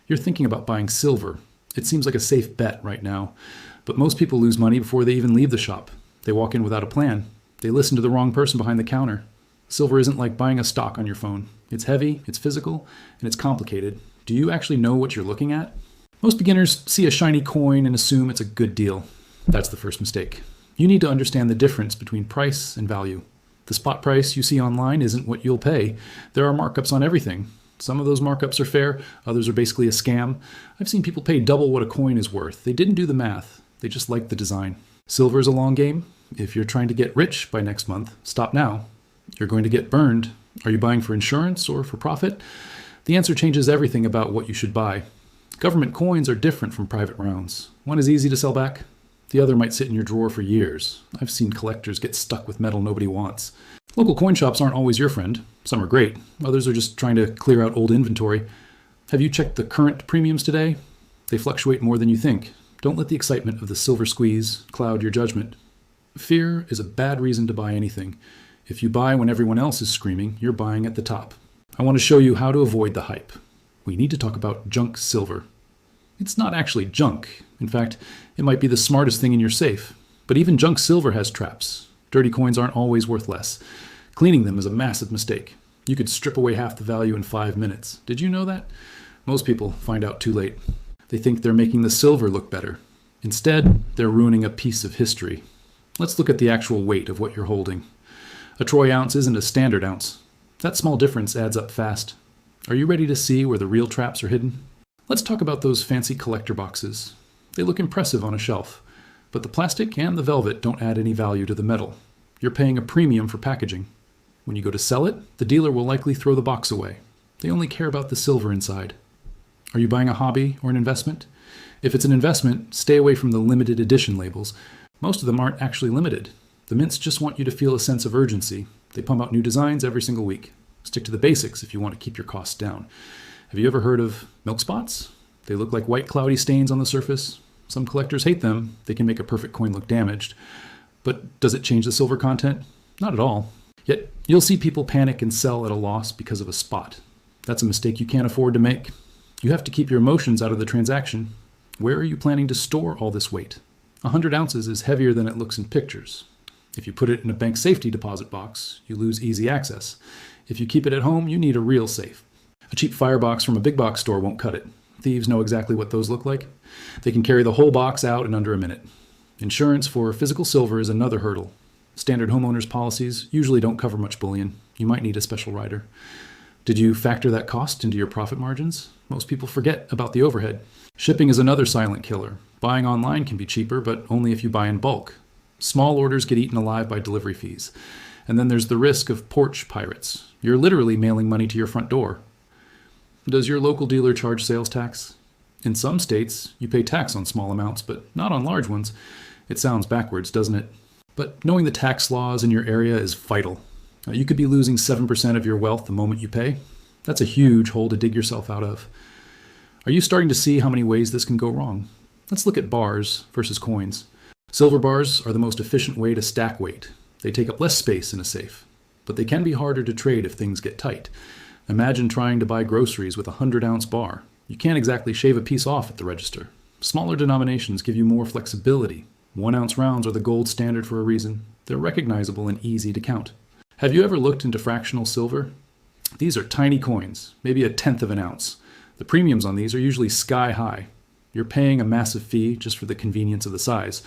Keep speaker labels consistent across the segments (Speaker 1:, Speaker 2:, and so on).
Speaker 1: You're thinking about buying silver. It seems like a safe bet right now, but most people lose money before they even leave the shop. They walk in without a plan. They listen to the wrong person behind the counter. Silver isn't like buying a stock on your phone. It's heavy, it's physical, and it's complicated. Do you actually know what you're looking at? Most beginners see a shiny coin and assume it's a good deal. That's the first mistake. You need to understand the difference between price and value. The spot price you see online isn't what you'll pay. There are markups on everything. Some of those markups are fair, others are basically a scam. I've seen people pay double what a coin is worth. They didn't do the math. They just liked the design. Silver is a long game. If you're trying to get rich by next month, stop now. You're going to get burned. Are you buying for insurance or for profit? The answer changes everything about what you should buy. Government coins are different from private rounds. One is easy to sell back. The other might sit in your drawer for years. I've seen collectors get stuck with metal nobody wants. Local coin shops aren't always your friend. Some are great. Others are just trying to clear out old inventory. Have you checked the current premiums today? They fluctuate more than you think. Don't let the excitement of the silver squeeze cloud your judgment. Fear is a bad reason to buy anything. If you buy when everyone else is screaming, you're buying at the top. I want to show you how to avoid the hype. We need to talk about junk silver. It's not actually junk. In fact, it might be the smartest thing in your safe. But even junk silver has traps. Dirty coins aren't always worth less. Cleaning them is a massive mistake. You could strip away half the value in 5 minutes. Did you know that? Most people find out too late. They think they're making the silver look better. Instead, they're ruining a piece of history. Let's look at the actual weight of what you're holding. A troy ounce isn't a standard ounce. That small difference adds up fast. Are you ready to see where the real traps are hidden? Let's talk about those fancy collector boxes. They look impressive on a shelf, but the plastic and the velvet don't add any value to the metal. You're paying a premium for packaging. When you go to sell it, the dealer will likely throw the box away. They only care about the silver inside. Are you buying a hobby or an investment? If it's an investment, stay away from the limited edition labels. Most of them aren't actually limited. The mints just want you to feel a sense of urgency. They pump out new designs every single week. Stick to the basics if you want to keep your costs down. Have you ever heard of milk spots? They look like white cloudy stains on the surface. Some collectors hate them. They can make a perfect coin look damaged. But does it change the silver content? Not at all. Yet you'll see people panic and sell at a loss because of a spot. That's a mistake you can't afford to make. You have to keep your emotions out of the transaction. Where are you planning to store all this weight? 100 ounces is heavier than it looks in pictures. If you put it in a bank safety deposit box, you lose easy access. If you keep it at home, you need a real safe. A cheap firebox from a big box store won't cut it. Thieves know exactly what those look like. They can carry the whole box out in under a minute. Insurance for physical silver is another hurdle. Standard homeowners policies usually don't cover much bullion. You might need a special rider. Did you factor that cost into your profit margins? Most people forget about the overhead. Shipping is another silent killer. Buying online can be cheaper, but only if you buy in bulk. Small orders get eaten alive by delivery fees. And then there's the risk of porch pirates. You're literally mailing money to your front door. Does your local dealer charge sales tax? In some states, you pay tax on small amounts, but not on large ones. It sounds backwards, doesn't it? But knowing the tax laws in your area is vital. You could be losing 7% of your wealth the moment you pay. That's a huge hole to dig yourself out of. Are you starting to see how many ways this can go wrong? Let's look at bars versus coins. Silver bars are the most efficient way to stack weight. They take up less space in a safe, but they can be harder to trade if things get tight. Imagine trying to buy groceries with a 100-ounce bar. You can't exactly shave a piece off at the register. Smaller denominations give you more flexibility. 1-ounce rounds are the gold standard for a reason. They're recognizable and easy to count. Have you ever looked into fractional silver? These are tiny coins, maybe a tenth of an ounce. The premiums on these are usually sky high. You're paying a massive fee just for the convenience of the size.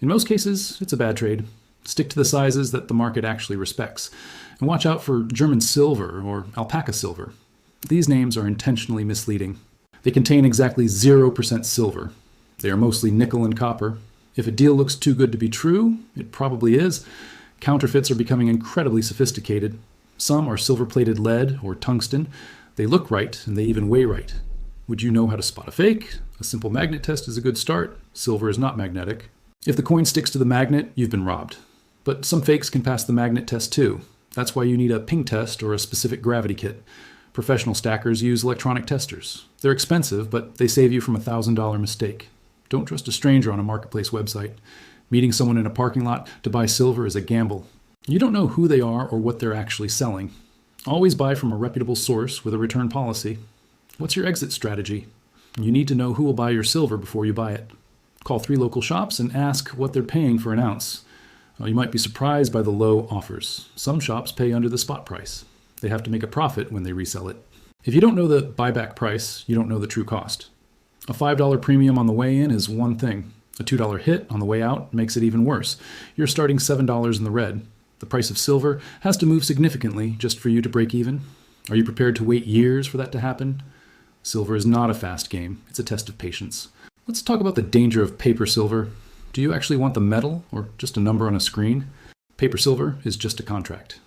Speaker 1: In most cases, it's a bad trade. Stick to the sizes that the market actually respects. And watch out for German silver or alpaca silver. These names are intentionally misleading. They contain exactly 0% silver. They are mostly nickel and copper. If a deal looks too good to be true, it probably is. Counterfeits are becoming incredibly sophisticated. Some are silver-plated lead or tungsten. They look right and they even weigh right. Would you know how to spot a fake? A simple magnet test is a good start. Silver is not magnetic. If the coin sticks to the magnet, you've been robbed. But some fakes can pass the magnet test too. That's why you need a ping test or a specific gravity kit. Professional stackers use electronic testers. They're expensive, but they save you from a $1,000 mistake. Don't trust a stranger on a marketplace website. Meeting someone in a parking lot to buy silver is a gamble. You don't know who they are or what they're actually selling. Always buy from a reputable source with a return policy. What's your exit strategy? You need to know who will buy your silver before you buy it. Call 3 local shops and ask what they're paying for an ounce. You might be surprised by the low offers. Some shops pay under the spot price. They have to make a profit when they resell it. If you don't know the buyback price, you don't know the true cost. A $5 premium on the way in is one thing. A $2 hit on the way out makes it even worse. You're starting $7 in the red. The price of silver has to move significantly just for you to break even. Are you prepared to wait years for that to happen? Silver is not a fast game. It's a test of patience. Let's talk about the danger of paper silver. Do you actually want the metal or just a number on a screen? Paper silver is just a contract.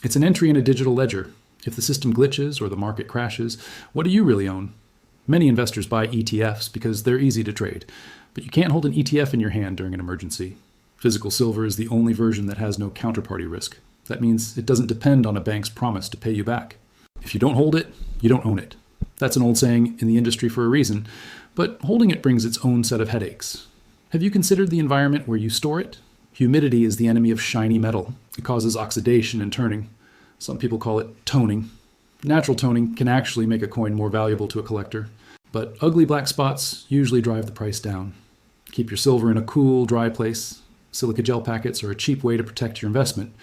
Speaker 1: It's an entry in a digital ledger. If the system glitches or the market crashes, what do you really own? Many investors buy ETFs because they're easy to trade, but you can't hold an ETF in your hand during an emergency. Physical silver is the only version that has no counterparty risk. That means it doesn't depend on a bank's promise to pay you back. If you don't hold it, you don't own it. That's an old saying in the industry for a reason, but holding it brings its own set of headaches. Have you considered the environment where you store it? Humidity is the enemy of shiny metal. It causes oxidation and turning. Some people call it toning. Natural toning can actually make a coin more valuable to a collector, but ugly black spots usually drive the price down. Keep your silver in a cool, dry place. Silica gel packets are a cheap way to protect your investment.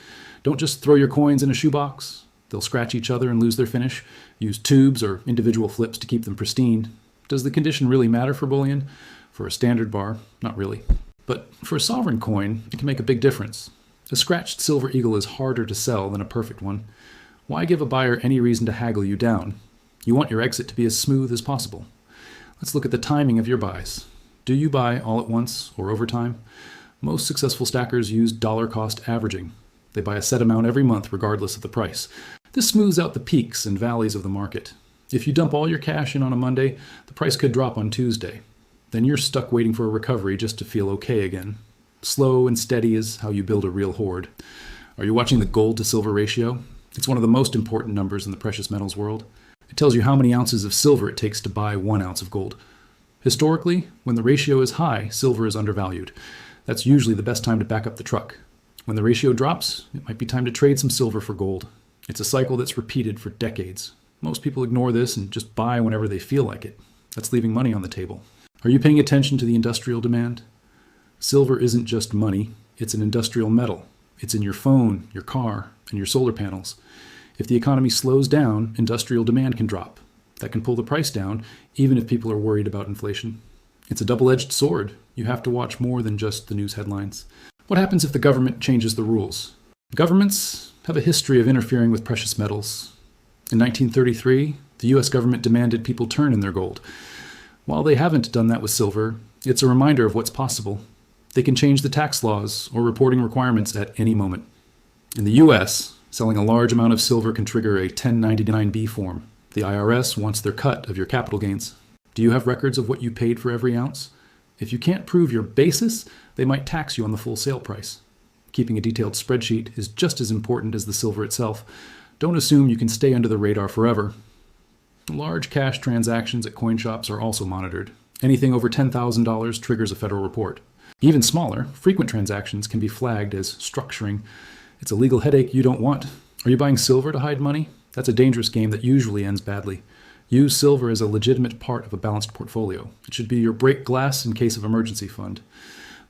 Speaker 1: Don't just throw your coins in a shoebox. They'll scratch each other and lose their finish. Use tubes or individual flips to keep them pristine. Does the condition really matter for bullion? For a standard bar, not really. But for a sovereign coin, it can make a big difference. A scratched silver eagle is harder to sell than a perfect one. Why give a buyer any reason to haggle you down? You want your exit to be as smooth as possible. Let's look at the timing of your buys. Do you buy all at once or over time? Most successful stackers use dollar cost averaging. They buy a set amount every month regardless of the price. This smooths out the peaks and valleys of the market. If you dump all your cash in on a Monday, the price could drop on Tuesday. Then you're stuck waiting for a recovery just to feel okay again. Slow and steady is how you build a real hoard. Are you watching the gold to silver ratio? It's one of the most important numbers in the precious metals world. It tells you how many ounces of silver it takes to buy 1 ounce of gold. Historically, when the ratio is high, silver is undervalued. That's usually the best time to back up the truck. When the ratio drops, it might be time to trade some silver for gold. It's a cycle that's repeated for decades. Most people ignore this and just buy whenever they feel like it. That's leaving money on the table. Are you paying attention to the industrial demand? Silver isn't just money, it's an industrial metal. It's in your phone, your car, and your solar panels. If the economy slows down, industrial demand can drop. That can pull the price down, even if people are worried about inflation. It's a double-edged sword. You have to watch more than just the news headlines. What happens if the government changes the rules? Governments have a history of interfering with precious metals. In 1933, the US government demanded people turn in their gold. While they haven't done that with silver, it's a reminder of what's possible. They can change the tax laws or reporting requirements at any moment. In the US, selling a large amount of silver can trigger a 1099-B form. The IRS wants their cut of your capital gains. Do you have records of what you paid for every ounce? If you can't prove your basis, they might tax you on the full sale price. Keeping a detailed spreadsheet is just as important as the silver itself. Don't assume you can stay under the radar forever. Large cash transactions at coin shops are also monitored. Anything over $10,000 triggers a federal report. Even smaller, frequent transactions can be flagged as structuring. It's a legal headache you don't want. Are you buying silver to hide money? That's a dangerous game that usually ends badly. Use silver as a legitimate part of a balanced portfolio. It should be your break glass in case of emergency fund.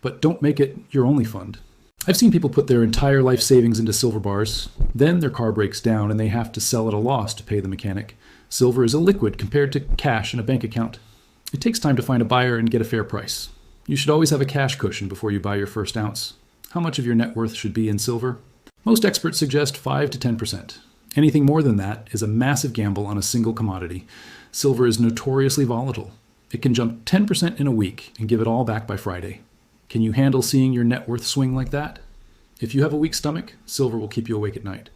Speaker 1: But don't make it your only fund. I've seen people put their entire life savings into silver bars. Then their car breaks down and they have to sell at a loss to pay the mechanic. Silver is a liquid compared to cash in a bank account. It takes time to find a buyer and get a fair price. You should always have a cash cushion before you buy your first ounce. How much of your net worth should be in silver? Most experts suggest 5 to 10%. Anything more than that is a massive gamble on a single commodity. Silver is notoriously volatile. It can jump 10% in a week and give it all back by Friday. Can you handle seeing your net worth swing like that? If you have a weak stomach, silver will keep you awake at night.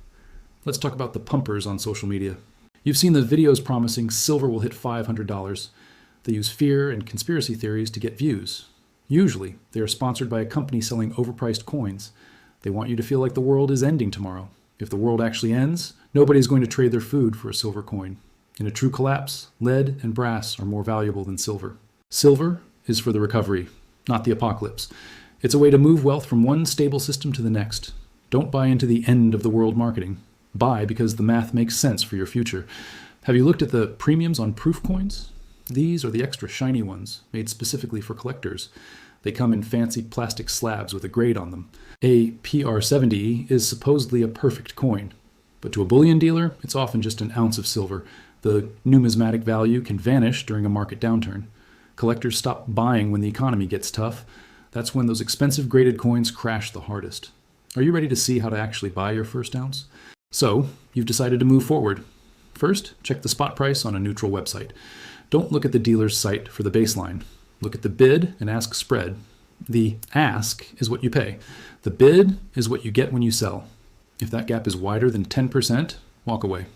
Speaker 1: Let's talk about the pumpers on social media. You've seen the videos promising silver will hit $500. They use fear and conspiracy theories to get views. Usually, they are sponsored by a company selling overpriced coins. They want you to feel like the world is ending tomorrow. If the world actually ends, nobody's going to trade their food for a silver coin. In a true collapse, lead and brass are more valuable than silver. Silver is for the recovery, not the apocalypse. It's a way to move wealth from one stable system to the next. Don't buy into the end of the world marketing. Buy because the math makes sense for your future. Have you looked at the premiums on proof coins? These are the extra shiny ones, made specifically for collectors. They come in fancy plastic slabs with a grade on them. A PR70 is supposedly a perfect coin, but to a bullion dealer, it's often just an ounce of silver. The numismatic value can vanish during a market downturn. Collectors stop buying when the economy gets tough. That's when those expensive graded coins crash the hardest. Are you ready to see how to actually buy your first ounce? So, you've decided to move forward. First, check the spot price on a neutral website. Don't look at the dealer's site for the baseline. Look at the bid and ask spread. The ask is what you pay. The bid is what you get when you sell. If that gap is wider than 10%, walk away.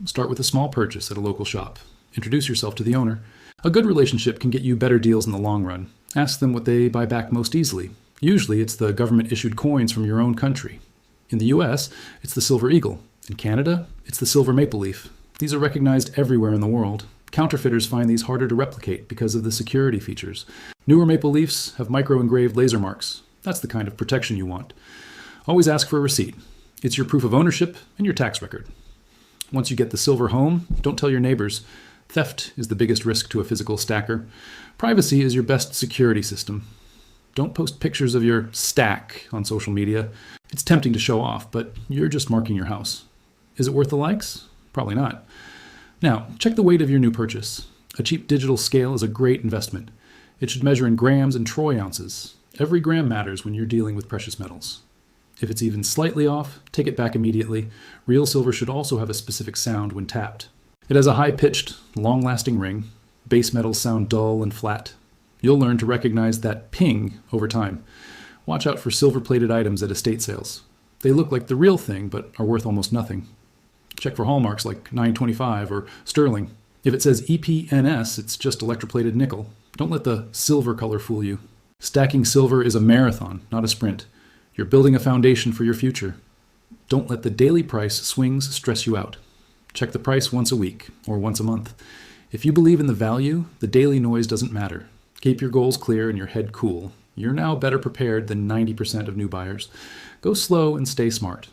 Speaker 1: Start with a small purchase at a local shop. Introduce yourself to the owner. A good relationship can get you better deals in the long run. Ask them what they buy back most easily. Usually it's the government-issued coins from your own country. In the US, it's the silver eagle. In Canada, it's the silver maple leaf. These are recognized everywhere in the world. Counterfeiters find these harder to replicate because of the security features. Newer maple leafs have micro-engraved laser marks. That's the kind of protection you want. Always ask for a receipt. It's your proof of ownership and your tax record. Once you get the silver home, don't tell your neighbors. Theft is the biggest risk to a physical stacker. Privacy is your best security system. Don't post pictures of your stack on social media. It's tempting to show off, but you're just marking your house. Is it worth the likes? Probably not. Now, check the weight of your new purchase. A cheap digital scale is a great investment. It should measure in grams and troy ounces. Every gram matters when you're dealing with precious metals. If it's even slightly off, take it back immediately. Real silver should also have a specific sound when tapped. It has a high-pitched, long-lasting ring. Base metals sound dull and flat. You'll learn to recognize that ping over time. Watch out for silver-plated items at estate sales. They look like the real thing, but are worth almost nothing. Check for hallmarks like 925 or sterling. If it says EPNS, it's just electroplated nickel. Don't let the silver color fool you. Stacking silver is a marathon, not a sprint. You're building a foundation for your future. Don't let the daily price swings stress you out. Check the price once a week or once a month. If you believe in the value, the daily noise doesn't matter. Keep your goals clear and your head cool. You're now better prepared than 90% of new buyers. Go slow and stay smart.